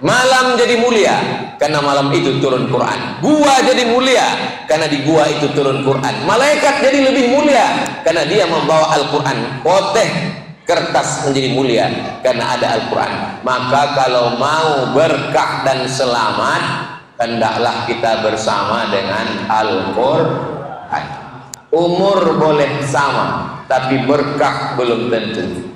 Malam jadi mulia karena malam itu turun Quran. Gua jadi mulia karena di gua itu turun Quran. Malaikat jadi lebih mulia karena dia membawa Al-Quran. Poteh kertas menjadi mulia karena ada Al-Quran. Maka kalau mau berkah dan selamat, hendaklah kita bersama dengan Al-Quran. Umur boleh sama, tapi berkah belum tentu.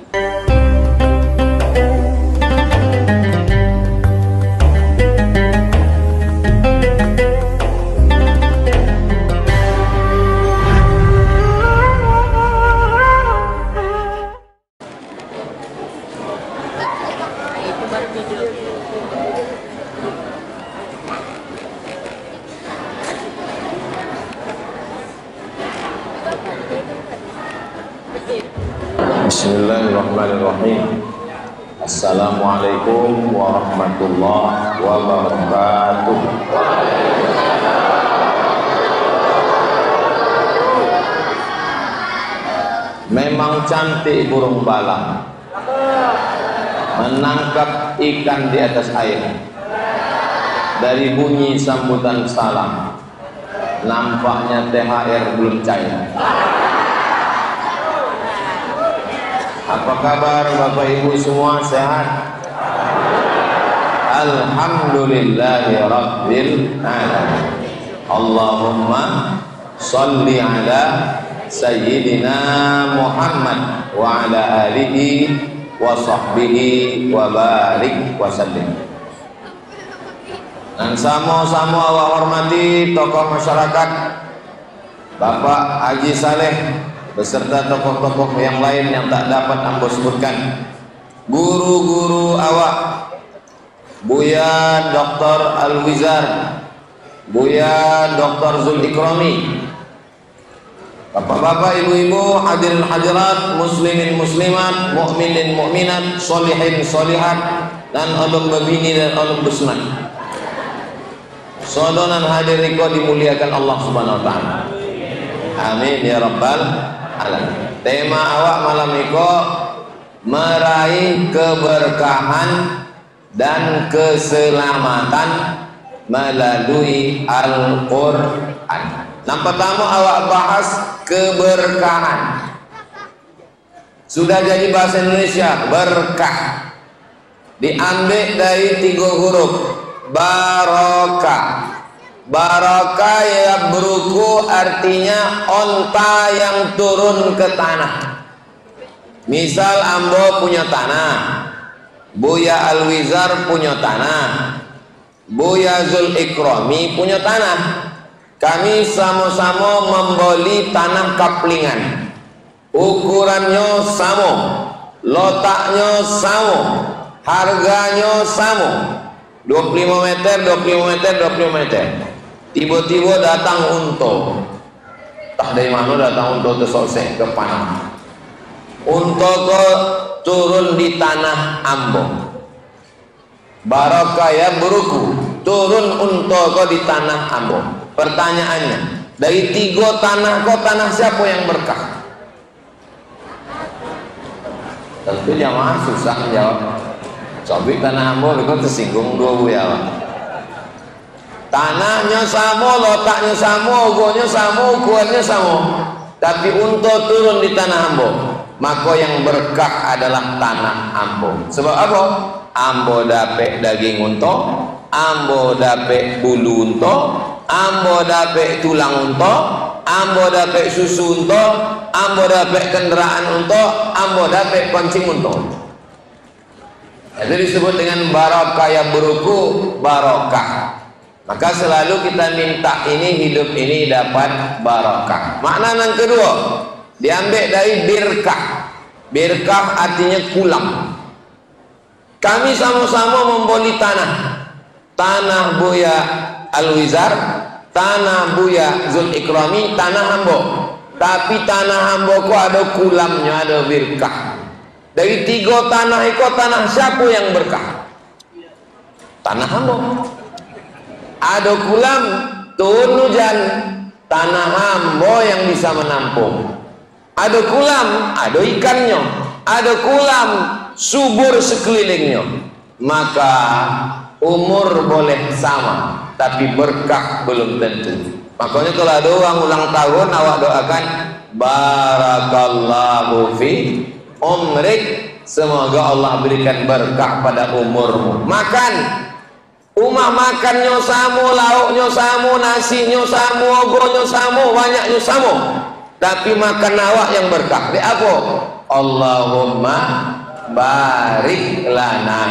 Bismillahirrahmanirrahim. Assalamualaikum warahmatullahi wabarakatuh. Memang cantik burung balang menangkap ikan di atas air. Dari bunyi sambutan salam, nampaknya THR belum cair. Apa kabar Bapak Ibu semua, sehat? Alhamdulillahi Rabbil Alamin. Allahumma salli ala Sayyidina Muhammad wa ala alihi wa sahbihi wa barik wa sallim. Dan sama-sama awak hormati tokoh masyarakat, Bapak Haji Saleh beserta tokoh-tokoh yang lain yang tak dapat ambo sebutkan, guru-guru awak, Buya Dr. Al-Wizar, Buya Dr. Zul Ikrami, bapak-bapak, ibu-ibu, hadirin hadirat, muslimin muslimat, mukminin mukminat, solihin solihat, dan ulum babini dan ulum bersunat. Saudara hadirin kau dimuliakan Allah Subhanahu wa taala. Amin ya rabbal alamin. Tema awak malam ini meraih keberkahan dan keselamatan melalui Al-Quran. Yang pertama awak bahas keberkahan. Sudah jadi bahasa Indonesia, berkah. Diambil dari 3 huruf, barokah. Barokah ya beruku artinya onta yang turun ke tanah. Misal ambo punya tanah, Buya Al-Wizar punya tanah, Buya Zul Ikrami punya tanah. Kami sama-sama membeli tanah kaplingan. Ukurannya sama, letaknya sama, harganya sama. 25 meter, 25 meter, 25 meter. Tiba-tiba datang unta. Tak dari mana datang unta tersosek ke panah. Unta ke turun di tanah ambo. Barokah ya beruku. Turun unta ke di tanah ambo. Pertanyaannya, dari 3 tanah kau, tanah siapa yang berkah? Tentu jamaah susah menjawab. Sobik tanah ambo itu tersinggung 2 buya. Tanahnya sama, letaknya sama, ugonya sama, ukurannya sama, tapi unta turun di tanah ambo, maka yang berkah adalah tanah ambo. Sebab apa? Ambo dapet daging unta, ambo dapet bulu unta, ambo dapet tulang unta, ambo dapet susu unta, ambo dapet kendaraan unta, ambo dapet pancing unta. Itu disebut dengan barokah yang beruku, barokah. Maka selalu kita minta ini, hidup ini dapat barokah. Makna yang kedua diambil dari birkah. Birkah artinya kulam. Kami sama-sama membeli tanah. Tanah Buya Al-Wizar, tanah Buya Zul Ikrami, tanah ambo. Tapi tanah ambo ku ada kulamnya, ada birkah. Dari 3 tanah itu, tanah siapa yang berkah? Tanah ambo. Ada kulam, turun hujan, tanah ambo yang bisa menampung. Ada kulam, ada ikannya. Ada kulam, subur sekelilingnya. maka umur boleh sama, tapi berkah belum tentu. Makanya kalau ada orang ulang tahun, awak doakan barakallahu fi umrik, semoga Allah berikan berkah pada umurmu. Makan, umah makannya samu, lauknya samu, nasinya samu, ogonya samu, banyaknya samu, tapi makan awak yang berkah. Di apa? Allahumma barik lana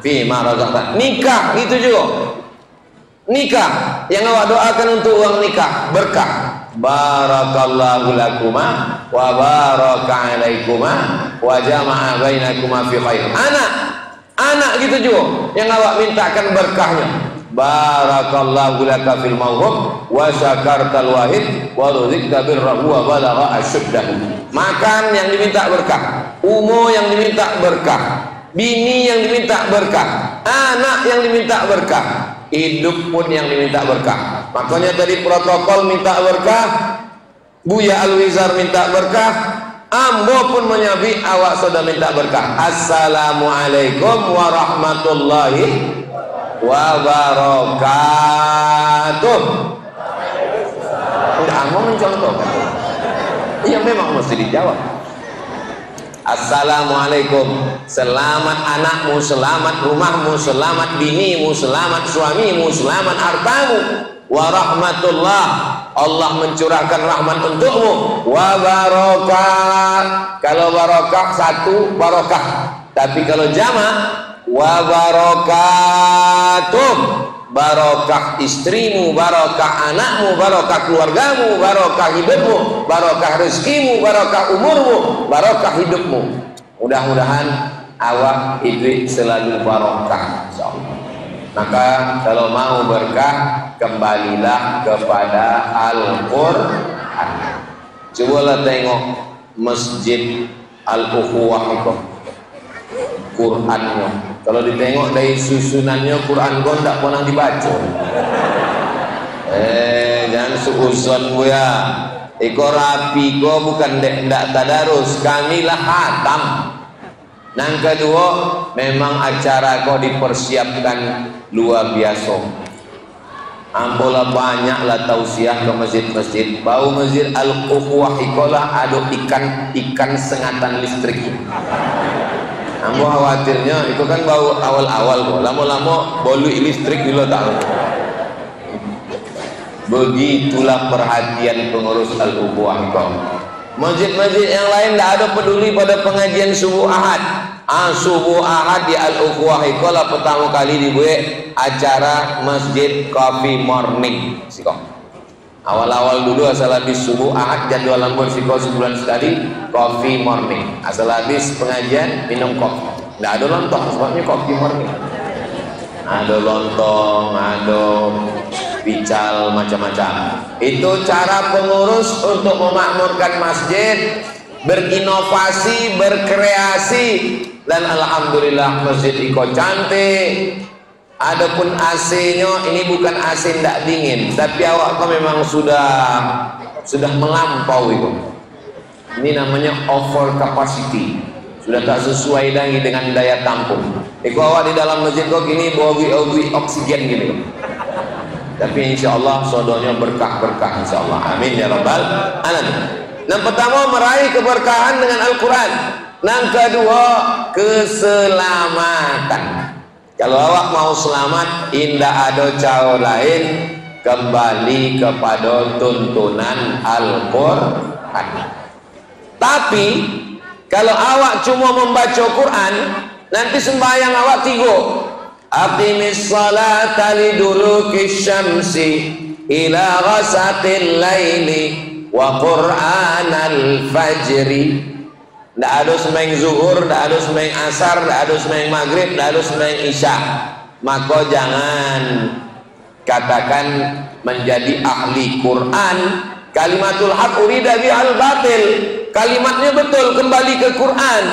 fi ma razaqtana. Nikah itu juga, nikah yang awak doakan untuk uang nikah berkah. Barakallahu lakuma wa baraka alaikuma wa jama'a bainakuma fi khair. Anak gitu juga yang awak mintakan berkahnya. Barakallahu laka fil mawhub wa syakartal wahid wa ruzikta birrahu wa balagha asyuddahu. Makan yang diminta berkah, umur yang diminta berkah, bini yang diminta berkah, anak yang diminta berkah, hidup pun yang diminta berkah. Makanya tadi protokol minta berkah, Buya Alwizar minta berkah, ambo pun menyabi awak sudah minta berkah. Assalamualaikum warahmatullahi wabarakatuh. Udah ambo mencontohkan. Iya memang mesti dijawab. Assalamualaikum, selamat anakmu, selamat rumahmu, selamat binimu, selamat suamimu, selamat hartamu. Warahmatullah, Allah mencurahkan rahmat untukmu. Wabarokat, kalau barokah satu barokah, tapi kalau jamak wabarokatum, barokah istrimu, barokah anakmu, barokah keluargamu, barokah hidupmu, barokah rezekimu, barokah umurmu, barokah hidupmu. Mudah-mudahan awak hidup selalu barokah, insyaallah. Maka kalau mau berkah, kembalilah kepada Al-Quran. Cobalah tengok Masjid Al-Ukhuwah itu, Qurannya. Kalau ditengok dari susunannya, Quran kau tidak pernah dibaca. Jangan suuzon bu ya. Iko rapi kau bukan tidak tadarus, kamilah hatam. Yang kedua, memang acara kau dipersiapkan luar biasa. Ambola banyaklah tausiah ke masjid-masjid. Bau Masjid Al-Ukhuwah ikolah ada ikan sengatan listrik. Ambo khawatirnya itu kan bau awal-awal kok, lama-lama bolu listrik dulu tahu. Begitulah perhatian pengurus Al-Ukhuwah kok. Masjid-masjid yang lain tidak ada peduli pada pengajian subuh ahad. Subuh ahad di Al-Ukhuwah ikolah pertama kali dibuat acara masjid coffee morning. Siko. Awal-awal dulu asal habis subuh ahad jadwal lambur siko sebulan sekali coffee morning. Asal habis pengajian minum kopi. Tidak ada lontong sebabnya coffee morning. Ada lontong, ada pical macam-macam. Itu cara pengurus untuk memakmurkan masjid, berinovasi, berkreasi, dan alhamdulillah masjid iko cantik. Adapun AC-nya ini bukan AC tidak dingin, tapi awak kok memang sudah melampau itu. Ini namanya over capacity, sudah tak sesuai lagi dengan daya tampung. Iko awak di dalam masjid kok gini bawa oksigen gitu. Tapi insya Allah sodonya berkah-berkah insya Allah. Amin ya rabbal alamin. Yang pertama meraih keberkahan dengan Al-Quran. Yang kedua keselamatan. Kalau awak mau selamat, indah ada cara lain, kembali kepada tuntunan Al-Quran. Tapi kalau awak cuma membaca Quran, nanti sembahyang awak tiga. Aqimis salata lidulukis syamsi ila ghasatil laili wa qur'anal fajri. Tidak ada sembahyang zuhur, tidak ada sembahyang asar, tidak ada sembahyang maghrib, tidak ada sembahyang isya. Maka jangan katakan menjadi ahli Quran. Kalimatul haq urida bihal batil. Kalimatnya betul, kembali ke Quran,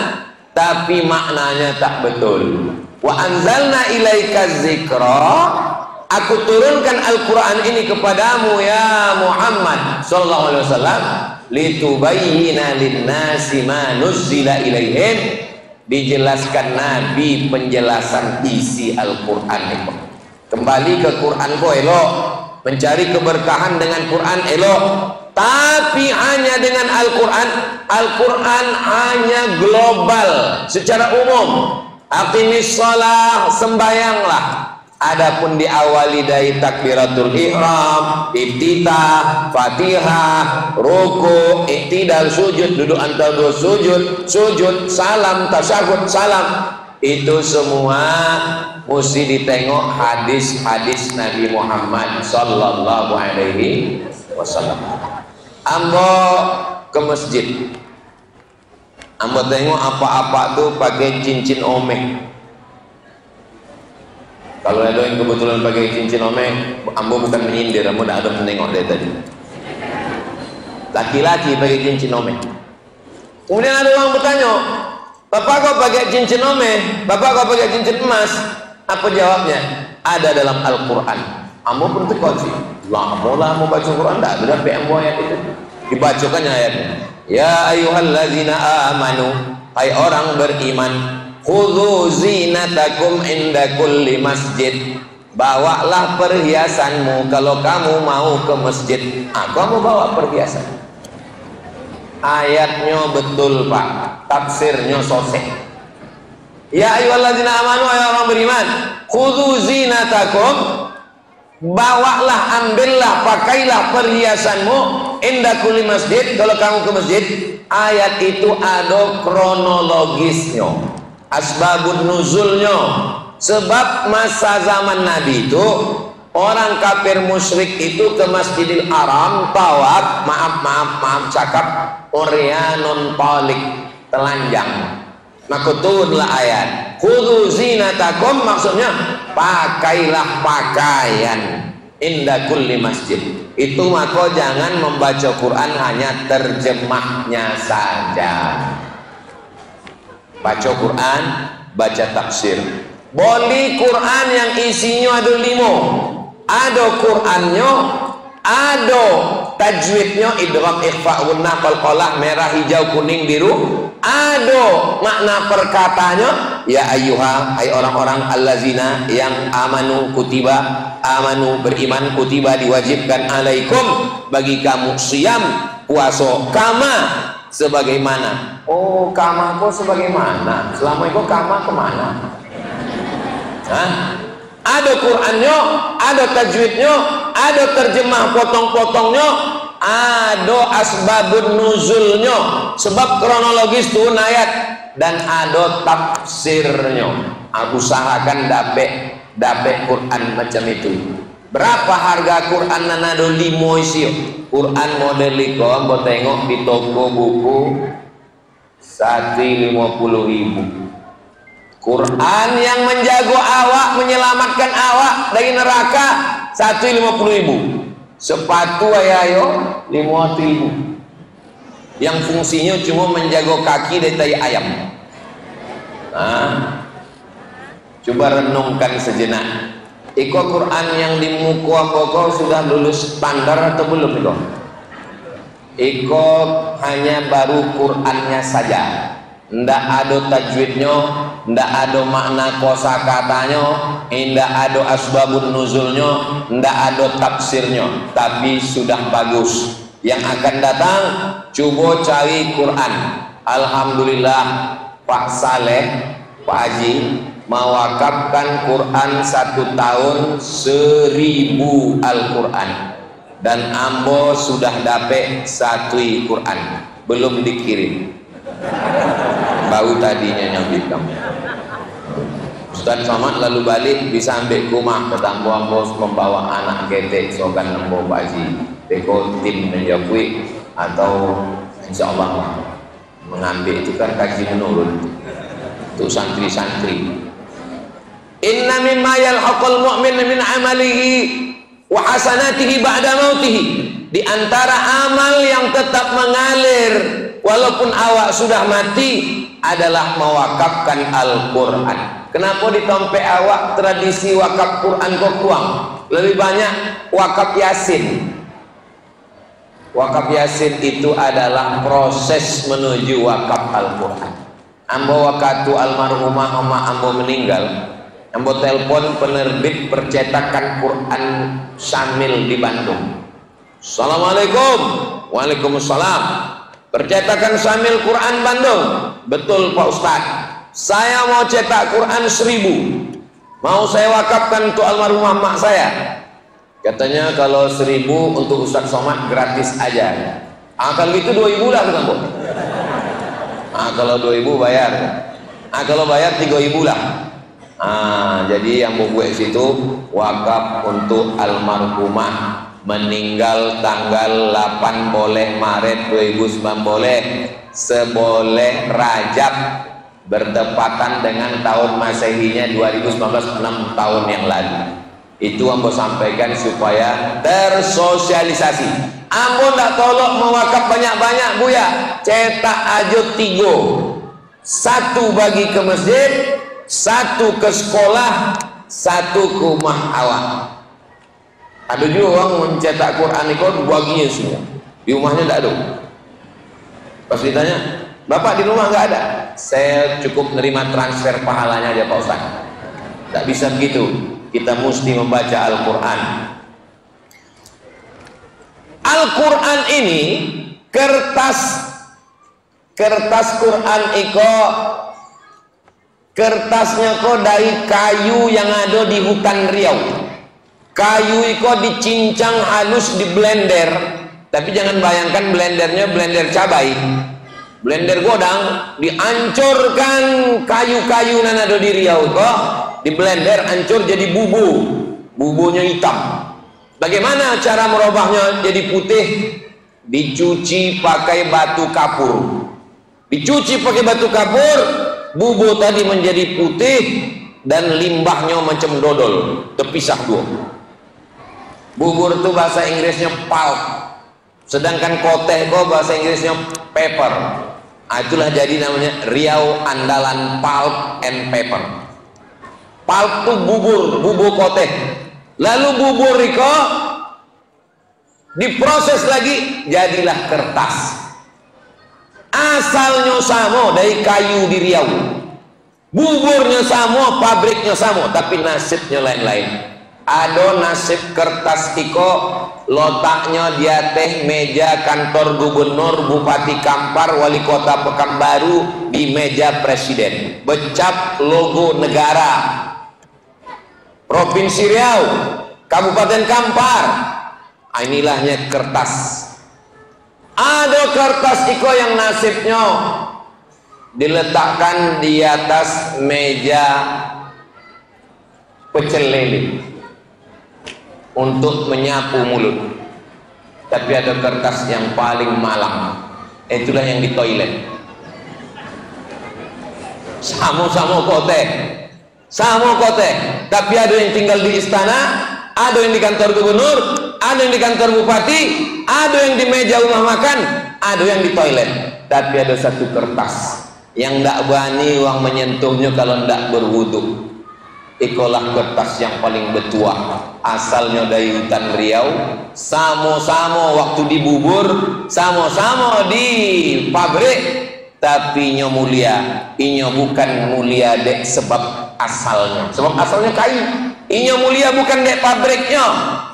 tapi maknanya tak betul. Wa anzalna ilaika dzikra, aku turunkan Al-Quran ini kepadamu ya Muhammad sallallahu alaihi wasallam, litubayyina linnasi ma nuzzila ilaihim, dijelaskan Nabi penjelasan isi Al-Quran itu. Kembali ke Quran kok elok, mencari keberkahan dengan Quran elok, tapi hanya dengan Al-Quran. Al-Quran hanya global secara umum. Aqimis shalah, sembayanglah. Adapun diawali dari takbiratul ihram, iftitah, fatihah, ruku, iktidal, sujud, duduk antara dua sujud, sujud, salam, tasyahud, salam, itu semua mesti ditengok hadis-hadis Nabi Muhammad sallallahu alaihi wasallam. Ambo ke masjid, ambo tengok apa-apa tuh pakai cincin omeh. Kalau ada yang kebetulan pakai cincin omeh, ambo bukan menyindir, ambo tidak ada menengok dari tadi. Laki-laki pakai cincin omeh. Kemudian ada orang bertanya, Bapak kau pakai cincin omeh, Bapak kau pakai cincin emas? Apa jawabnya? Ada dalam Al-Quran. Ambo pun tekot sih. Lah mau baca Quran tak ada ambo ayat itu. Dibacakan ayatnya. Ya ayyuhallazina amanu, hai orang beriman, khudhu zinatakum inda kulli masjid. Bawalah perhiasanmu kalau kamu mau ke masjid. Kamu bawa perhiasan. Ayatnya betul Pak, tafsirnya sosek. Ya ayyuhallazina amanu, hai orang beriman, khudhu zinatakum, bawalah, ambillah, pakailah perhiasanmu inda kulli masjid, kalau kamu ke masjid. Ayat itu ada kronologisnya, asbabun nuzulnya. Sebab masa zaman Nabi itu orang kafir musyrik itu ke Masjidil Haram tawaf, maaf cakap, uryanun talik, telanjang. Maka turunlah ayat khudhu zinatakum, maksudnya pakailah pakaian inda kulli masjid. Itu maka jangan membaca Quran hanya terjemahnya saja. Baca Quran, baca tafsir. Boleh Quran yang isinya ada 5. Ada Qurannya, ada tajwidnya, idgham, ikhfa, gunnah, qalqalah, merah, hijau, kuning, biru. Ada makna perkataannya, ya ayyuha, hai orang-orang allazina yang amanu, kutiba, amanu beriman, kutiba diwajibkan, alaikum bagi kamu, siyam puasa, kama sebagaimana. Oh, kama kok sebagaimana? Selama itu kama kemana? Hah? Ada Qurannya, ada tajwidnya, ada terjemah potong-potongnya, ada asbabun nuzulnya, sebab kronologis turun ayat, dan ada tafsirnya. Usahakan dapat Quran macam itu. Berapa harga Quran nanado 5 isi? Quran model iko, mau tengok di toko buku 150.000. Quran yang menjaga awak, menyelamatkan awak dari neraka 150.000. Sepatu ayo 50.000. Yang fungsinya cuma menjaga kaki dari tai ayam. Coba renungkan sejenak. Iko Quran yang di muka pokok sudah lulus standar atau belum Iko? Iko hanya baru Qurannya saja. Ndak ada tajwidnya, ndak ada makna kosakatanya, ndak ada asbabun nuzulnya, ndak ada tafsirnya, tapi sudah bagus. Yang akan datang, coba cari Quran. Alhamdulillah Pak Saleh, Pak Haji mewakafkan Quran 1 tahun 1000 Al-Quran, dan ambo sudah dapat 1 Quran belum dikirim. Bau tadinya nyambit kamu. Ustaz Somad lalu balik bisa ambil rumah ketanggu ambo membawa anak ketek sokan nembo Pak Haji beko tim menjauhi, atau insya Allah mengambil itu kan kaji menurun untuk santri-santri. Inna mimma yalhaqul mu'min min amalihi wa hasanatihi ba'da mautihi, di antara amal yang tetap mengalir walaupun awak sudah mati adalah mewakafkan Al-Quran. Kenapa ditompek awak tradisi wakaf Quran kok kurang? Lebih banyak wakaf Yasin. Wakaf Yasin itu adalah proses menuju wakaf Al-Quran. ambo waktu almarhumah emak ambo meninggal, ambo telepon penerbit percetakan Quran Syamil di Bandung. Assalamualaikum. Waalaikumsalam. Percetakan Syamil Quran Bandung. Betul Pak Ustadz, saya mau cetak Quran 1000, mau saya wakafkan untuk almarhumah emak saya. Katanya kalau 1000 untuk Ustadz Somad gratis aja. Kalau itu 2000 lah kata Bos. Kalau 2000 bayar. Kalau bayar 3000 lah. Jadi yang mau gue situ wakaf untuk almarhumah meninggal tanggal 8 boleh Maret 2009 boleh, seboleh Rajab bertepatan dengan tahun Masehinya 2019, 6 tahun yang lalu. Itu ambo sampaikan supaya tersosialisasi. Ambo ndak tolok mewakaf banyak-banyak Buya, cetak aja 3, 1 bagi ke masjid, 1 ke sekolah, 1 ke rumah awak. Ada juga orang mencetak Quran itu baginya semua, di rumahnya tidak ada. Pas ditanya, Bapak di rumah nggak ada, saya cukup nerima transfer pahalanya aja Pak Ustaz. Tidak bisa begitu, kita mesti membaca Al-Quran. Al-Quran ini kertas Quran iko, kertasnya kok dari kayu yang ada di hutan Riau. Kayu iko dicincang halus di blender, tapi jangan bayangkan blendernya blender cabai, blender godang. Dihancurkan kayu-kayu yang ada di Riau iko, di blender hancur jadi bubunya hitam. Bagaimana cara merubahnya jadi putih? Dicuci pakai batu kapur. Dicuci pakai batu kapur, bubu tadi menjadi putih dan limbahnya macam dodol, terpisah dua. Bubur itu bahasa Inggrisnya pulp, sedangkan koteh kok bahasa Inggrisnya paper. Itulah jadi namanya Riau Andalan Pulp and Paper. Pulp itu bubur koteh. Lalu bubur Riko diproses lagi, jadilah kertas. Asalnya sama dari kayu di Riau, buburnya sama, pabriknya sama, tapi nasibnya lain-lain. Ada nasib kertas Iko letaknya dia teh meja kantor gubernur, bupati Kampar, wali kota Pekanbaru, di meja presiden, becap logo negara Provinsi Riau, Kabupaten Kampar. Inilahnya kertas. Ada kertas Iko yang nasibnya diletakkan di atas meja pecel lele untuk menyapu mulut. Tapi ada kertas yang paling malang, itulah yang di toilet. Sama-sama kote, tapi ada yang tinggal di istana, ada yang di kantor gubernur, ada yang di kantor bupati, ada yang di meja rumah makan, ada yang di toilet. Tapi ada satu kertas yang tidak berani uang menyentuhnya kalau tidak berwudu. Ikolah kertas yang paling betua, asalnya dari hutan Riau, sama-sama waktu di bubur, sama-sama di pabrik, tapi nya mulia. Inya bukan mulia dek sebab asalnya, sebab asalnya kayu. Inya mulia bukan dek pabriknya,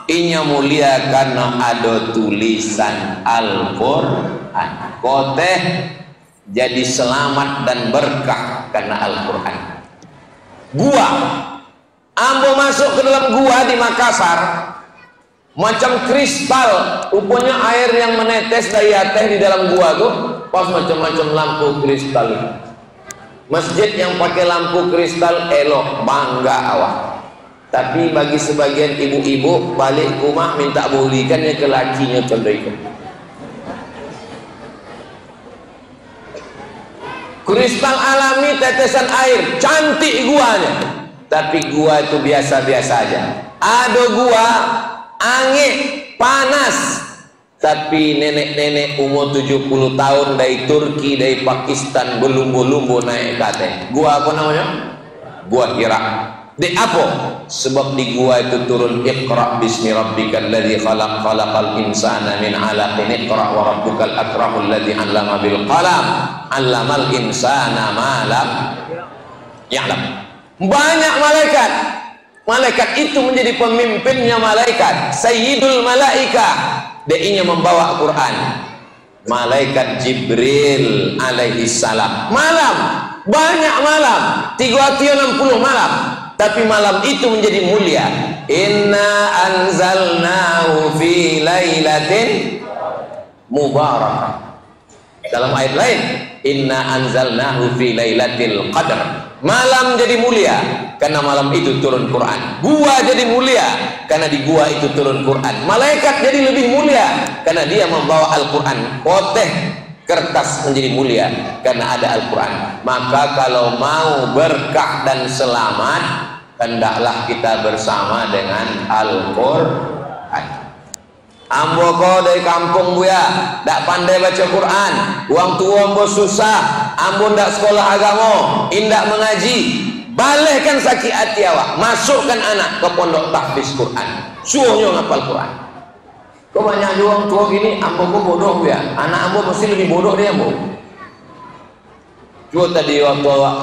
inya mulia karena ada tulisan Al-Quran. Koteh jadi selamat dan berkah karena Al-Quran. Gua ambo masuk ke dalam gua di Makassar, macam kristal, rupanya air yang menetes dari atas di dalam gua tuh pas macam-macam lampu kristal. Masjid yang pakai lampu kristal elok, bangga awak. Tapi bagi sebagian ibu-ibu balik rumah minta bolehkannya ke lakinya contoh itu. Kristal alami, tetesan air, cantik guanya. Tapi gua itu biasa-biasa aja. Ada gua angin panas, tapi nenek-nenek umur 70 tahun dari Turki, dari Pakistan, berlumbu-lumbu naik kate. Gua apa namanya? Gua Hira. Di apa? Sebab di gua itu turun Iqra bismi rabbikal ladzi khalaq khalaqal insana min 'alaqin iqra wa rabbukal akramul ladzi 'allama bil qalam 'allamal insana ma lam ya'lam. Banyak malaikat. Malaikat itu menjadi pemimpinnya malaikat, sayyidul malaika. Dia membawa Quran. Malaikat Jibril alaihi salam. Malam, banyak malam, 360 malam. Tapi malam itu menjadi mulia. Inna anzalnahu fi lailatin mubarakah. Dalam ayat lain, inna anzalnahu fi lailatul qadar. Malam jadi mulia karena malam itu turun Quran. Gua jadi mulia karena di gua itu turun Quran. Malaikat jadi lebih mulia karena dia membawa Al-Quran. Khoteh kertas menjadi mulia karena ada Al-Quran. Maka kalau mau berkah dan selamat, hendaklah kita bersama dengan Al-Quran. Ambo ko dari kampung bu ya, tak pandai baca Quran, uang tua ambo susah, ambo ndak sekolah agama, indak mengaji, balehkan sakit hati awak, masukkan anak ke pondok tahfiz Quran, suruhnya ngapal Quran. Kau banyak uang tua gini, ambo ko bodoh bu ya, anak ambo mesti lebih bodoh dia ambo. Coba tadi waktu awak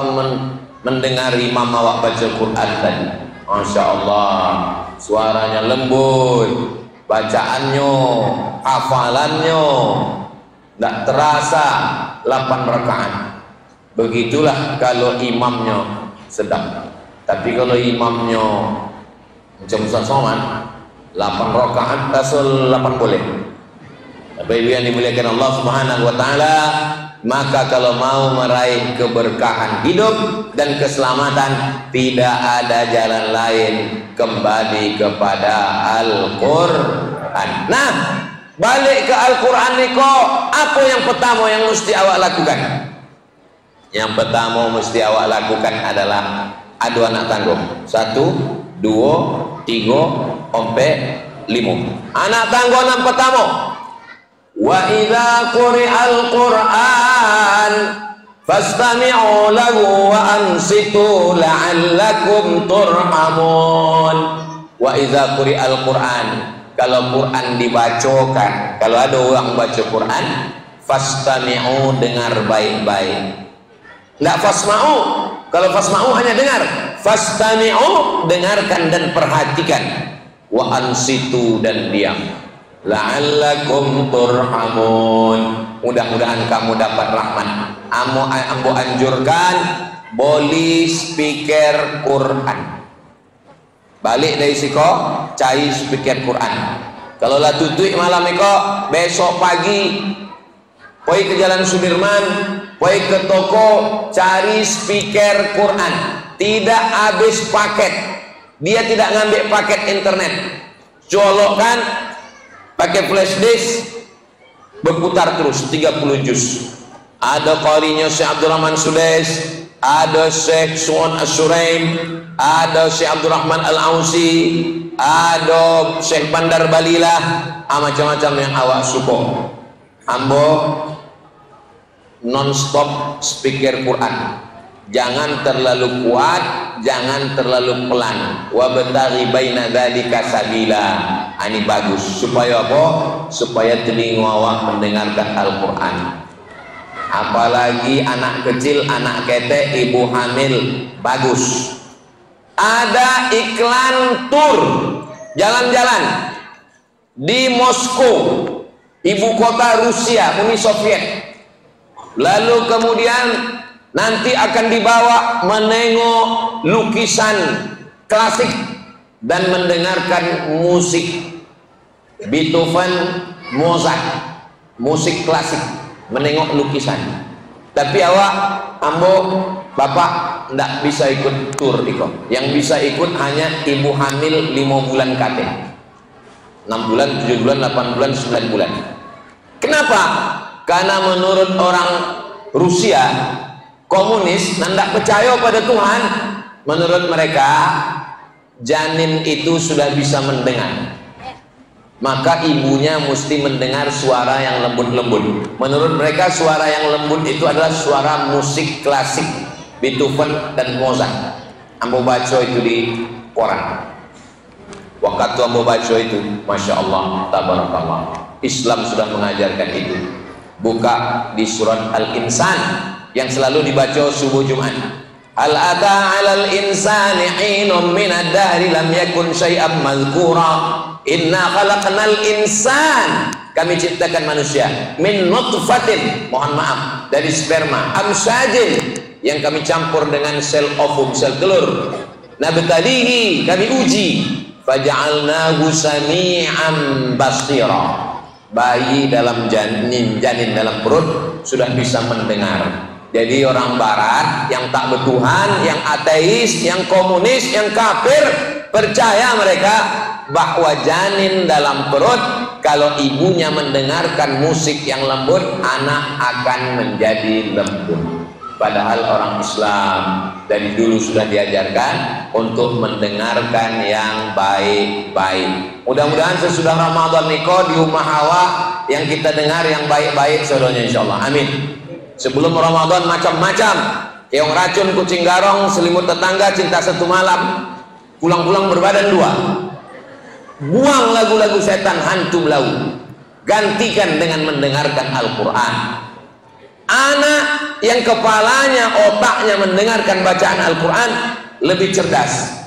mendengar imam awak baca Quran tadi, Masya Allah, suaranya lembut, bacaannya, hafalannya tidak terasa 8 rakaat. Begitulah kalau imamnya sedang. Tapi kalau imamnya macam Ustaz Somad 8 rakaat asal 8 boleh. Bapak Ibu yang dimuliakan Allah Subhanahu wa taala, maka kalau mau meraih keberkahan hidup dan keselamatan, tidak ada jalan lain kembali kepada Al-Quran. Nah, balik ke Al-Quran niko, apa yang pertama yang mesti awak lakukan? Yang pertama mesti awak lakukan adalah adu anak tanggung. 1, 2, 3, 4, 5. Anak tanggung yang pertama. Wa idza quri'al Qur'an fastami'u lahu wa ansitu la'allakum turhamun. Wa idza quri'al Qur'an, kalau Quran dibacakan, kalau ada orang baca Quran, fastami'u, dengar baik-baik. Enggak fasma'u, kalau fasma'u hanya dengar, fastami'u, dengarkan dan perhatikan, wa ansitu, dan diam. La'allakum turhamun, mudah-mudahan kamu dapat rahmat. Ambo anjurkan boli speaker Quran. Balik dari siko cari speaker Quran. Kalau lah tutui malam iko, besok pagi poi ke Jalan Sudirman, poi ke toko, cari speaker Quran. Tidak habis paket, dia tidak ngambil paket internet, colokkan pakai flash disk, berputar terus 30 juz. Ada qarinya Syekh Abdurrahman Sudais, ada Syekh Su'un As-Suraim, ada Syekh Abdurrahman Al-Ausi, ada Syekh Bandar Balilah, macam-macam yang awak suka. Ambo non-stop speaker Quran. Jangan terlalu kuat, jangan terlalu pelan. Wa bataghi baina dzalika sabila. Ini bagus. Supaya apa? Supaya telinga awak mendengarkan Al-Quran. Apalagi anak kecil, anak ketek, ibu hamil, bagus. Ada iklan tur jalan-jalan di Moskow, ibu kota Rusia, Uni Soviet. Lalu kemudian nanti akan dibawa menengok lukisan klasik dan mendengarkan musik Beethoven, Mozart, musik klasik, menengok lukisan. Tapi awak, ambo, bapak ndak bisa ikut tur iko. Yang bisa ikut hanya ibu hamil 5 bulan kate, 6 bulan, 7 bulan, 8 bulan, 9 bulan. Kenapa? Karena menurut orang Rusia komunis, ndak percaya pada Tuhan. Menurut mereka janin itu sudah bisa mendengar, maka ibunya mesti mendengar suara yang lembut-lembut. Menurut mereka suara yang lembut itu adalah suara musik klasik Beethoven dan Mozart. ambo baca itu di koran. Waktu ambo baca itu, masya Allah, tabarakallah, Islam sudah mengajarkan itu. Buka di surat Al-Insan yang selalu dibaca subuh Jumat. Hal ata 'alal insani 'inun minad dahri lam yakun syai'an madhkura. Inna khalaqnal insan, kami ciptakan manusia min nutfatin, mohon maaf, dari sperma, amsyajin, yang kami campur dengan sel ovum, sel telur, nabtalihi, kami uji, faja'alnahu sami'an basira. Bayi dalam janin dalam perut sudah bisa mendengar. Jadi orang barat yang tak bertuhan, yang ateis, yang komunis, yang kafir, percaya mereka bahwa janin dalam perut kalau ibunya mendengarkan musik yang lembut, anak akan menjadi lembut. Padahal orang Islam dari dulu sudah diajarkan untuk mendengarkan yang baik-baik. Mudah-mudahan sesudah Ramadan niko di rumah Hawa yang kita dengar yang baik-baik saudaranya, insyaallah. Amin. Sebelum Ramadan macam-macam, keong racun, kucing garong, selimut tetangga, cinta satu malam, pulang-pulang berbadan dua. Buang lagu-lagu setan, hantu belau, gantikan dengan mendengarkan Al-Quran. Anak yang kepalanya, otaknya mendengarkan bacaan Al-Quran lebih cerdas.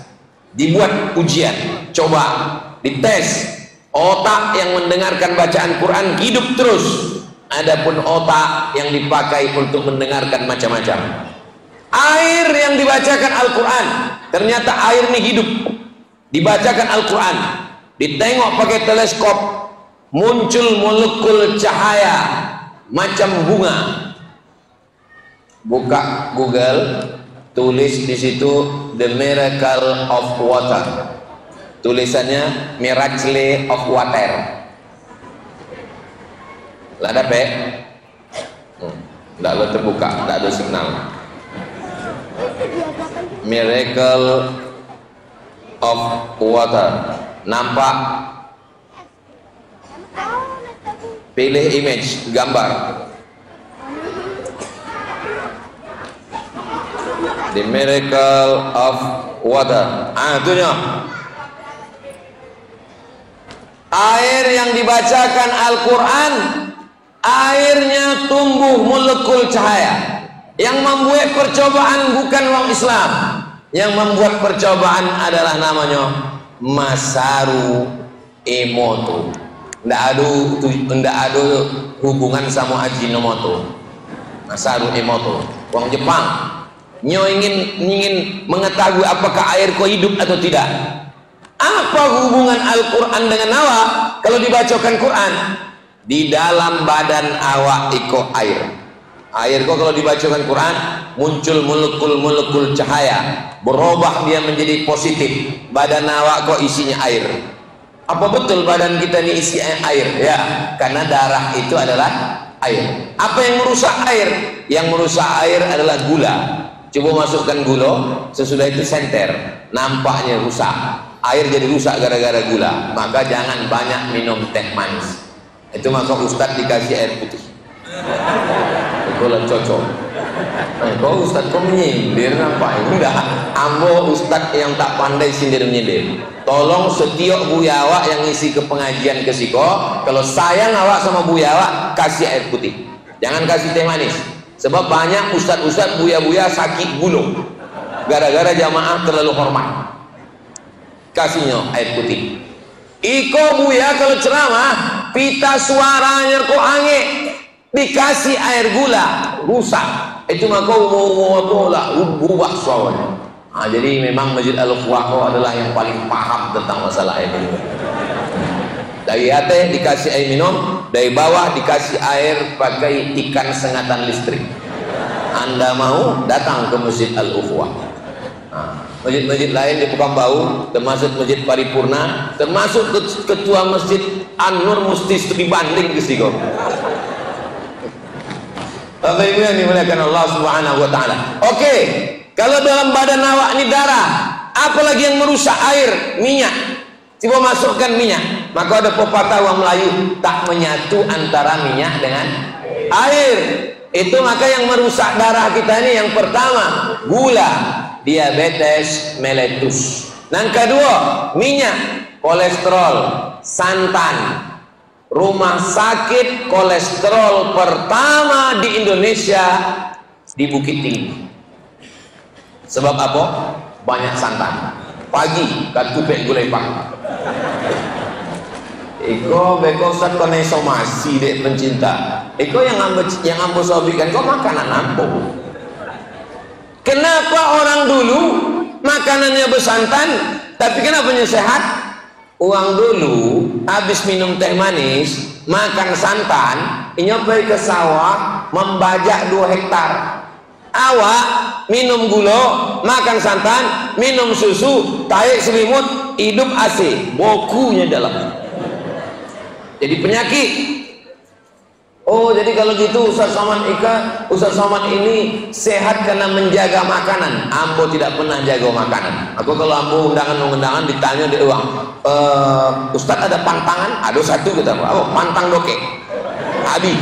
Dibuat ujian, coba dites. Otak yang mendengarkan bacaan Quran hidup terus. Adapun otak yang dipakai untuk mendengarkan macam-macam. Air yang dibacakan Al-Quran, ternyata air ini hidup. Dibacakan Al-Quran, ditengok pakai teleskop, muncul molekul cahaya macam bunga. Buka Google, tulis di situ The Miracle of Water. Tulisannya Miracle of Water. Lah ada pe? Nggak lo terbuka, nggak ada signal. Miracle of Water. Nampak? Pilih image, gambar. The Miracle of Water. Itunya. Air yang dibacakan Al-Quran, airnya tumbuh molekul cahaya. Yang membuat percobaan bukan orang Islam. Yang membuat percobaan adalah namanya Masaru Emoto. Nggak ada hubungan sama Ajinomoto. Masaru Emoto, orang Jepang. Nyo ingin mengetahui apakah air kau hidup atau tidak. Apa hubungan Al-Quran dengan awak? Kalau dibacakan Quran, di dalam badan awak iko air. Air kok kalau dibacakan Quran muncul molekul-molekul cahaya, berubah dia menjadi positif. Badan awak kok isinya air. Apa betul badan kita ini isi air? Ya, karena darah itu adalah air. Apa yang merusak air? Yang merusak air adalah gula. Coba masukkan gula, sesudah itu senter, nampaknya rusak. Air jadi rusak gara-gara gula. Maka jangan banyak minum teh manis. Itu maka Ustadz dikasih air putih. Kalau cocok. Kau Ustadz kau menyindir nampak? Enggak. Ambo Ustadz yang tak pandai sindir menyindir. Tolong setiap buyawa yang ngisi ke pengajian ke Siko, kalau sayang awak sama buyawa, kasih air putih. Jangan kasih teh manis. Sebab banyak ustadz-ustadz buya-buya sakit gulung gara-gara jamaah terlalu hormat. Kasihnya air putih. Iko buya kalau ceramah pita suaranya kok ange, dikasih air gula rusak. Itu maka mau ubah suaranya. Nah, jadi memang Masjid Al-Fuqaha adalah yang paling paham tentang masalah air minum. Dari atas dikasih air minum, dari bawah dikasih air pakai ikan sengatan listrik. Anda mau datang ke Masjid Al-Ukhuwah. Masjid-masjid lain di Pekanbaru, termasuk Masjid Paripurna, termasuk ketua Masjid An-Nur Musti Studi Banding ke Sigo. Bapak Ibu yang dimuliakan Allah Subhanahu wa taala. Oke, kalau dalam badan awak ini darah, apalagi yang merusak air, minyak. Coba masukkan minyak, maka ada pepatah orang Melayu, tak menyatu antara minyak dengan air. Itu maka yang merusak darah kita ini yang pertama gula. diabetes mellitus. Yang kedua, minyak, kolesterol, santan. Rumah sakit kolesterol pertama di Indonesia di Bukit Tinggi. Sebab apa? Banyak santan. Pagi katupek gulai pang. Iko beko Ustaz kone somasi dek pencinta. Iko yang ambo sobikan kau makanan ambo. Kenapa orang dulu makanannya bersantan, tapi kenapa sehat? Uang dulu habis minum teh manis, makan santan, inyopai ke sawah membajak 2 hektar. Awak minum gula, makan santan, minum susu, tarik selimut, hidup AC, bokunya dalam. Jadi penyakit. Oh, jadi kalau gitu Ustaz Somad Ustaz Somad ini sehat karena menjaga makanan. Ambo tidak pernah jaga makanan. Aku kalau ambo undangan ditanya di uang, Ustaz ada pantangan? Ada satu kita, oh, pantang doke. Abi.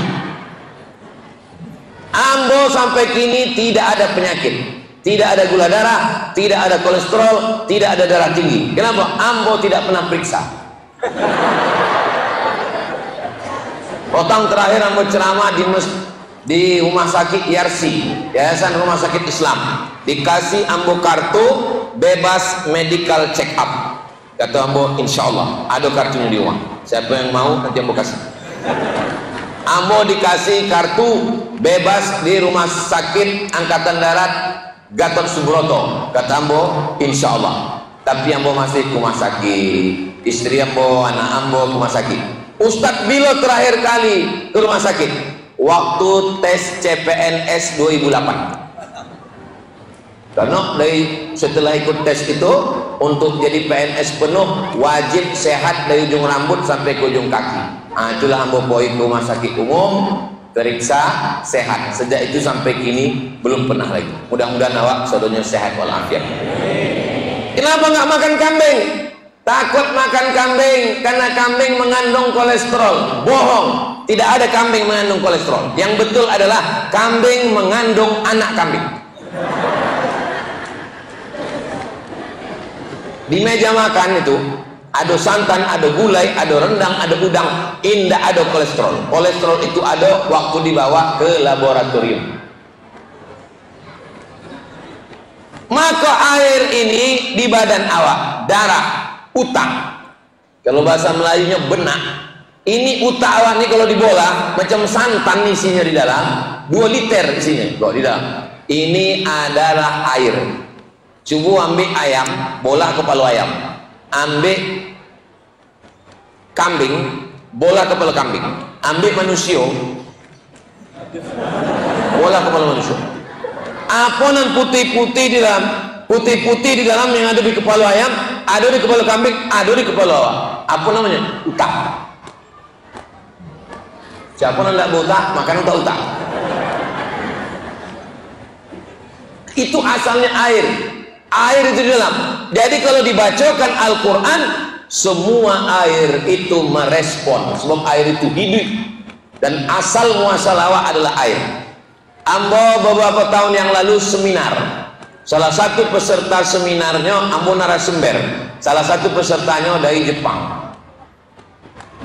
Ambo sampai kini tidak ada penyakit, tidak ada gula darah, tidak ada kolesterol, tidak ada darah tinggi. Kenapa? Ambo tidak pernah periksa. Potong terakhir ambo ceramah di rumah sakit Yarsi, Yayasan Rumah Sakit Islam. Dikasih ambo kartu bebas medical check up. Kata ambo, insya Allah ada kartunya di rumah. Siapa yang mau nanti ambo kasih. Ambo dikasih kartu bebas di Rumah Sakit Angkatan Darat Gatot Subroto. Kata ambo, insya Allah. Tapi ambo masih ke rumah sakit. Istri ambo, anak ambo ke rumah sakit. Ustadz bila terakhir kali ke rumah sakit? Waktu tes CPNS 2008. Karena setelah ikut tes itu, untuk jadi PNS penuh wajib sehat dari ujung rambut sampai ke ujung kaki. Nah, itulah ambo poin ke rumah sakit umum, periksa sehat. Sejak itu sampai kini belum pernah lagi. Mudah-mudahan awak saudaranya sehat walafiat. Kenapa nggak makan kambing? Takut makan kambing karena kambing mengandung kolesterol. Bohong, tidak ada kambing mengandung kolesterol. Yang betul adalah kambing mengandung anak kambing. Di meja makan itu ada santan, ada gulai, ada rendang, ada udang. Indah ada kolesterol. Kolesterol itu ada waktu dibawa ke laboratorium. Maka air ini di badan awak, darah, utak, kalau bahasa Melayunya benak. Ini utak awak ini kalau dibola macam santan isinya di dalam, 2 liter isinya kok di dalam. Ini adalah air. Coba ambil ayam, bola kepala ayam, ambil kambing, bola kepala kambing, ambil manusia, bola kepala manusia. Apa nan putih-putih di dalam? Putih-putih di dalam yang ada di kepala ayam, ada di kepala kambing, ada di kepala awak. Apa namanya? Utak. Siapa yang tidak berutak, makan utak-utak. Itu asalnya air. Air itu di dalam. Jadi kalau dibacakan Al-Quran, semua air itu merespon. Sebab air itu hidup. Dan asal muasal awak adalah air. Ambo beberapa tahun yang lalu seminar. Salah satu peserta seminarnya ambo narasumber. Salah satu pesertanya dari Jepang.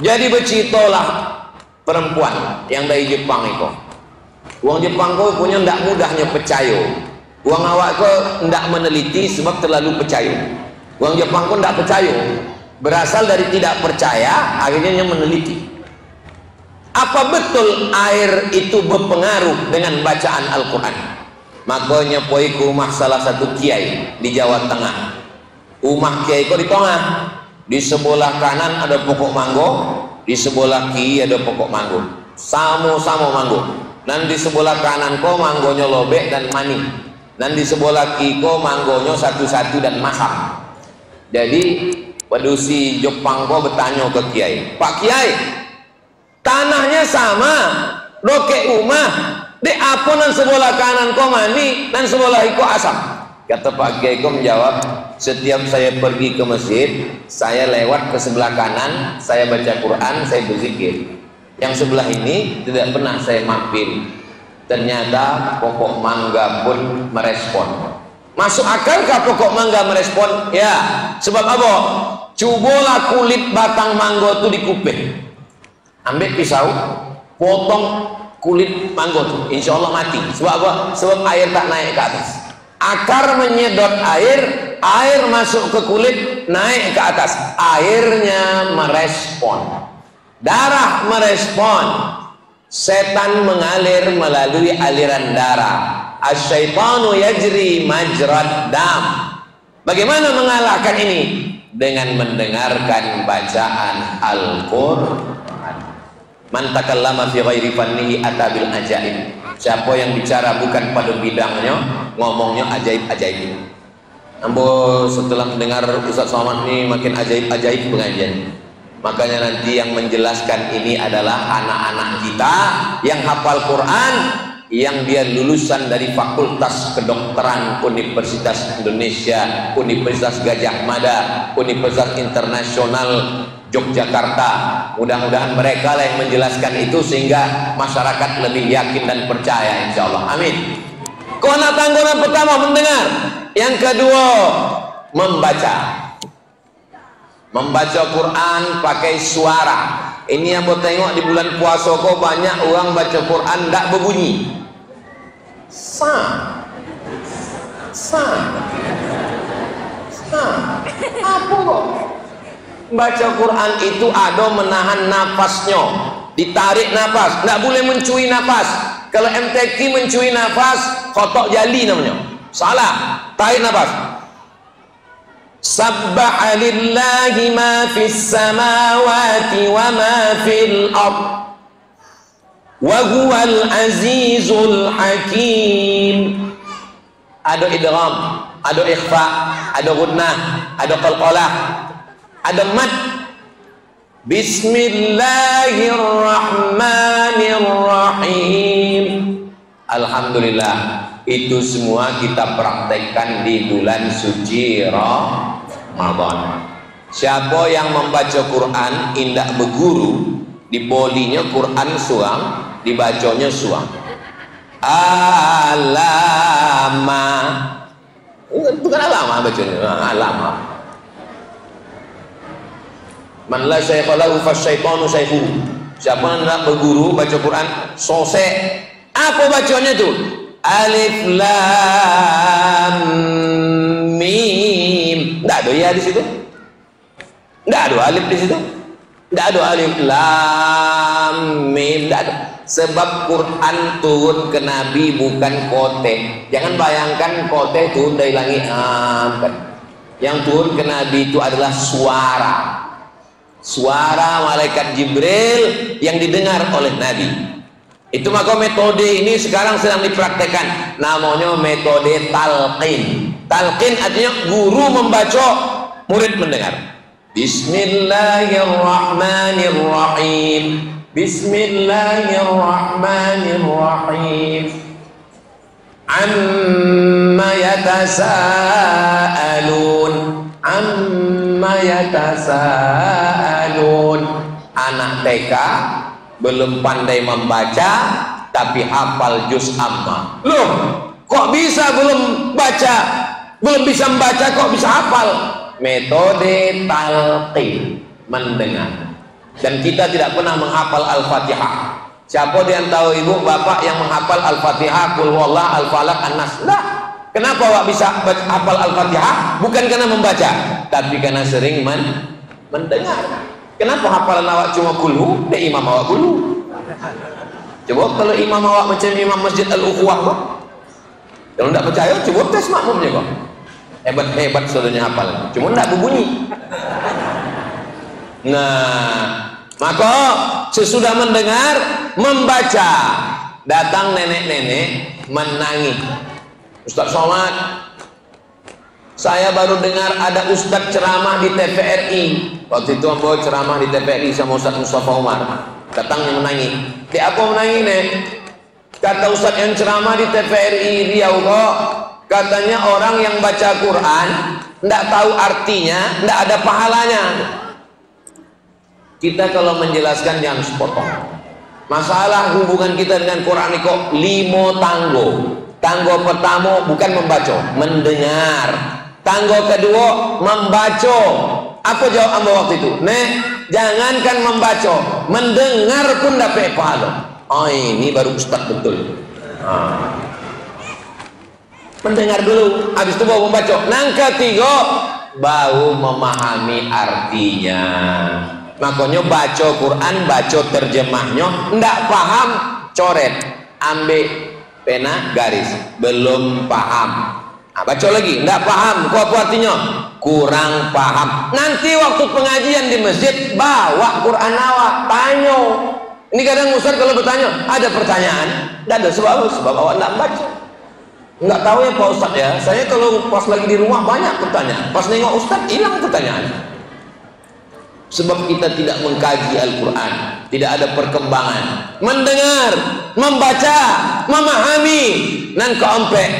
Jadi berceritalah perempuan yang dari Jepang itu. Uang Jepang kau punya ndak mudahnya percaya. Uang awak kau ndak meneliti sebab terlalu percaya. Uang Jepang kau ndak percaya. Berasal dari tidak percaya, akhirnya meneliti. Apa betul air itu berpengaruh dengan bacaan Al-Quran? Makanya poi ke rumah salah satu kiai di Jawa Tengah. Rumah kiai kok di tengah. Di sebelah kanan ada pokok manggo, di sebelah kiri ada pokok manggo. Sama-sama manggo. Dan di sebelah kanan kok manggonya lobek dan manis. Dan di sebelah kiri kok manggonya satu-satu dan masam. Jadi pedusi Jepang kok bertanya ke kiai, Pak Kiai, tanahnya sama, dokek rumah, de apa nan sebelah kanan kau mani dan sebelah iko asam. Kata Pak Kiai kau menjawab, setiap saya pergi ke masjid, saya lewat ke sebelah kanan, saya baca Quran, saya berzikir. Yang sebelah ini tidak pernah saya mampir. Ternyata pokok mangga pun merespon. Masuk akal kah pokok mangga merespon? Ya. Sebab apa? Cobalah kulit batang mangga itu dikuping. Ambil pisau, potong kulit mangga itu, insya Allah mati. Sebab apa? Sebab air tak naik ke atas. Akar menyedot air, air masuk ke kulit, naik ke atas. Airnya merespon, darah merespon, setan mengalir melalui aliran darah. Asyaitanu yajri majrad dam. Bagaimana mengalahkan ini? Dengan mendengarkan bacaan Al-Quran. Man takallama fi ghairi fannihi atabil ajaib. Siapa yang bicara bukan pada bidangnya, ngomongnya ajaib-ajaib. Ambo setelah mendengar Ustaz Somad ini makin ajaib-ajaib pengajian. Makanya nanti yang menjelaskan ini adalah anak-anak kita yang hafal Quran, yang dia lulusan dari Fakultas Kedokteran Universitas Indonesia, Universitas Gajah Mada, Universitas Internasional Yogyakarta. Mudah-mudahan mereka lah yang menjelaskan itu sehingga masyarakat lebih yakin dan percaya, insya Allah. Amin. Kona tanggungan pertama mendengar, yang kedua membaca. Membaca Quran pakai suara. Ini yang mau tengok di bulan puasa kok banyak orang baca Quran tidak berbunyi. Sa. Apa kok? Baca Quran itu ada menahan nafasnya, ditarik nafas, tidak boleh mencuri nafas. Kalau MTQ mencuri nafas, kotok jali namanya. Salah. Tarik nafas. Sabbaha lillahi ma fis samawati wa ma fil ard wa huwal azizul hakim. Ada idgham, ada ikhfa, ada gunnah, ada qalqalah, ada mad. Bismillahirrahmanirrahim. Alhamdulillah, itu semua kita praktekkan di bulan suci Ramadan. Siapa yang membaca Quran indah berguru, dibolinya Quran suang, dibacanya suang. Alama, bukan alama bacanya, alama. Man la syaikha lahu fasyaitanu syaikhuhu. Siapa yang tidak berguru baca Quran sosek. Apa bacanya itu? Alif lam mim. Tidak ada ya di situ. Tidak ada alif di situ. Tidak ada alif lam mim. Tidak ada. Sebab Quran turun ke Nabi bukan kote. Jangan bayangkan kote turun dari langit. Yang turun ke Nabi itu adalah suara. Suara malaikat Jibril yang didengar oleh Nabi. Itu maka metode ini sekarang sedang dipraktekkan, namanya metode talqin. Talqin artinya guru membaca, murid mendengar. Bismillahirrahmanirrahim. Bismillahirrahmanirrahim. Amma yatasaalun. Amma yatasaalun. Anak TK belum pandai membaca tapi hafal juz amma. Loh, kok bisa belum baca, belum bisa membaca kok bisa hafal? Metode talqin, mendengar. Dan kita tidak pernah menghafal Al-Fatihah. Siapa yang tahu ibu bapak yang menghafal Al-Fatihah, Qul huwallahu, Al-Falaq, An-Nas? Nah, kenapa wak bisa hafal Al-Fatihah? Bukan karena membaca, tapi karena sering mendengar. Kenapa hafalan awak cuma kulhu? Dek imam awak kulhu. Coba kalau imam awak macam imam Masjid Al-Ukhuwah kok. Kalau tidak percaya, coba tes makmumnya kok. Hebat-hebat saudaranya hafal. Cuma tidak berbunyi. Nah, maka sesudah mendengar, membaca. Datang nenek-nenek menangis. Ustaz Somad, saya baru dengar ada Ustadz ceramah di TVRI. Waktu itu ambo ceramah di TVRI sama Ustadz Mustafa Umar. Datangnya menangis. Di apa menangis nek? Kata Ustadz yang ceramah di TVRI Riau kok, katanya orang yang baca Quran tidak tahu artinya, tidak ada pahalanya. Kita kalau menjelaskan jangan sepotong. Masalah hubungan kita dengan Quran kok limo tanggo. Tanggo pertama bukan membaca, mendengar. Tanggo kedua membaca. Apa jawab hamba waktu itu? Nek, jangankan membaca, mendengar pun dapat pahala. Oh, ini baru ustaz betul. Mendengar dulu, habis itu baru membaca. Nang ketiga baru memahami artinya. Makanya baca Quran, baca terjemahnya, ndak paham, coret, ambil pena, garis, belum paham. Baca lagi, ndak paham, apa artinya? Kurang paham. Nanti waktu pengajian di masjid, bawa Quran awak, tanya. Ini kadang Ustaz kalau bertanya, ada pertanyaan, ndak ada sebab awak ndak baca. Nggak tahu ya Pak Ustaz ya, saya kalau pas lagi di rumah banyak pertanyaan, pas nengok Ustaz hilang pertanyaan. Sebab kita tidak mengkaji Al-Quran, tidak ada perkembangan. Mendengar, membaca, memahami, dan keompek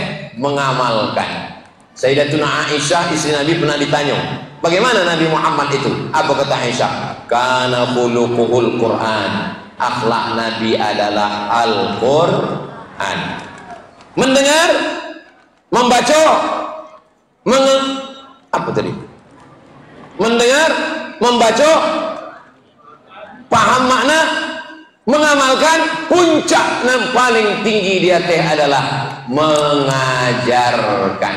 mengamalkan. Sayyidatuna Aisyah istri Nabi pernah ditanya, bagaimana Nabi Muhammad itu? Apa kata Aisyah? Kana khuluquhul Quran. Akhlak Nabi adalah Al-Quran. Mendengar, membaca, apa tadi? Mendengar, membaca, paham makna, mengamalkan, puncak yang paling tinggi di atas adalah mengajarkan.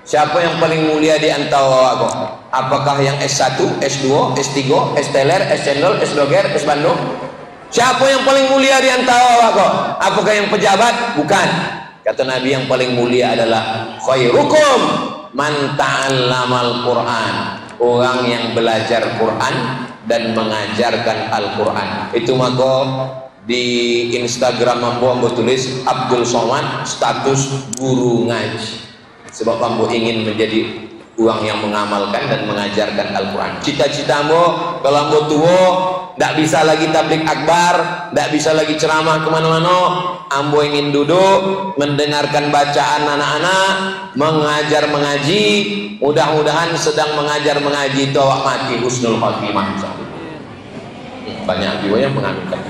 Siapa yang paling mulia di antara aku? Apakah yang S1, S2, S3, S teler, S cendol, S doger, S bandung? Siapa yang paling mulia di antara aku? Apakah yang pejabat? Bukan. Kata Nabi yang paling mulia adalah khairukum man ta'allamal Qur'an. Orang yang belajar Quran dan mengajarkan Al-Quran. Itu maka di Instagram Ambo tulis Abdul Somad status guru ngaji. Sebab Ambo ingin menjadi orang yang mengamalkan dan mengajarkan Al-Quran. Cita-cita Ambo kalau Ambo tua tidak bisa lagi tablik akbar, tidak bisa lagi ceramah kemana-mana. Ambo ingin duduk mendengarkan bacaan anak-anak, mengajar mengaji. Mudah-mudahan sedang mengajar mengaji itu awak mati husnul khotimah. Banyak jiwa yang mengaminkan.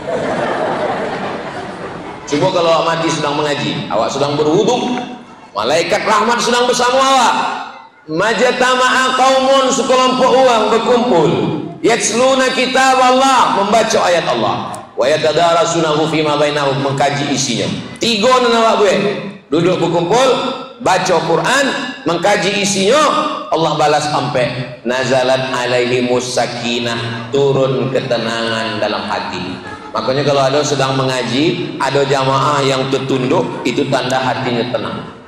Coba kalau awak mati sedang mengaji, awak sedang berwudu, malaikat rahmat sedang bersama awak. Majtama'a qaumun, sekelompok orang berkumpul, yatsluna kitab Allah, membaca ayat Allah, wa yatadarasunahu fima bainahum, mengkaji isinya. Tiga awak gue duduk berkumpul, baca Quran, mengkaji isinya, Allah balas sampai nazalat alaihimus sakinah, turun ketenangan dalam hati. Makanya kalau ada sedang mengaji, ada jamaah yang tertunduk, itu tanda hatinya tenang.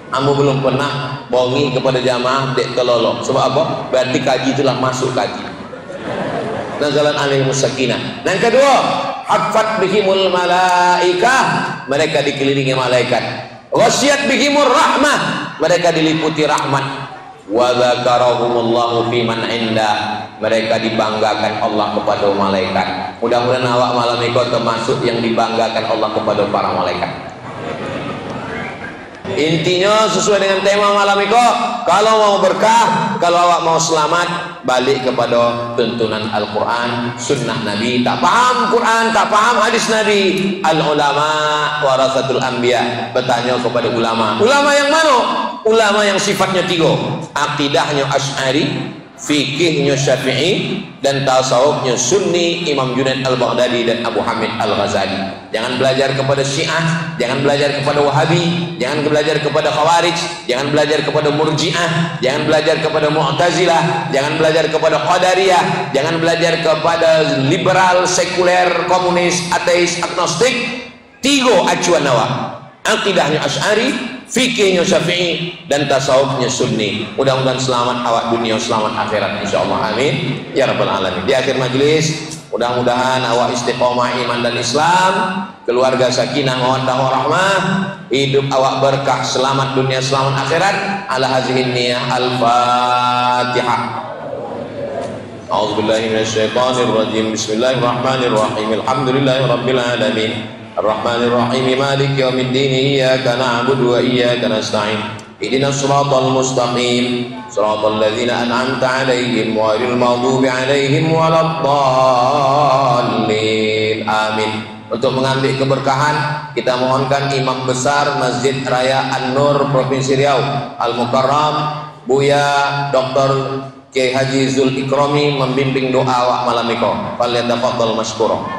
Ambo belum pernah bongi kepada jamaah dek kelolok. Sebab apa? Berarti kaji itulah masuk kaji. Nazalat alaihimus sakinah. Dan kedua, hafat bihimul malaikah, mereka dikelilingi malaikat. Wasyat bihimur rahmah, mereka diliputi rahmat. Wa dzakarahumullahu fiman inda, mereka dibanggakan Allah kepada malaikat. Mudah-mudahan awak malam ini termasuk yang dibanggakan Allah kepada para malaikat. Intinya sesuai dengan tema malam ini, kalau mau berkah, kalau awak mau selamat, balik kepada tuntunan Al-Quran, sunnah Nabi. Tak paham Quran, tak paham hadis Nabi, al-ulama warasatul anbiya, bertanya kepada ulama. Ulama yang mana? Ulama yang sifatnya tiga, akidahnya Asy'ari, fikihnya Syafi'i, dan tasawufnya Sunni, Imam Junaid Al-Baghdadi dan Abu Hamid Al-Ghazali. Jangan belajar kepada Syiah, jangan belajar kepada Wahabi, jangan belajar kepada Khawarij, jangan belajar kepada Murji'ah, jangan belajar kepada Mu'tazilah, jangan belajar kepada Qadariyah, jangan belajar kepada liberal, sekuler, komunis, ateis, agnostik. Tiga acuan awak, akidahnya Asy'ari, fikihnya Syafi'i, dan tasawufnya Sunni. Mudah-mudahan selamat awak dunia, selamat akhirat insyaallah, amin ya rabbal alamin. Di akhir majelis, mudah-mudahan awak istiqomah iman dan Islam, keluarga sakinah mawaddah warahmah, hidup awak berkah, selamat dunia, selamat akhirat. Ala hazihin niyah, al-Fatihah. A'udzubillahi minasyaitonir rajim. Bismillahirrahmanirrahim. Alhamdulillahirabbil alamin. Ar-Rahmanir Rahim, Maliki yaumiddin, iyyaka na'budu wa iyyaka nasta'in. Ihdinas siratal mustaqim, siratal ladzina an'amta 'alaihim ghairil maghdubi 'alaihim waladdallin. Amin. Untuk mengambil keberkahan, kita mohonkan Imam Besar Masjid Raya An-Nur Provinsi Riau Al-Mukarram Buya Dr. Kiai Haji Zul Ikrami membimbing doa awak malam iko. Falyatafaddal masykurah.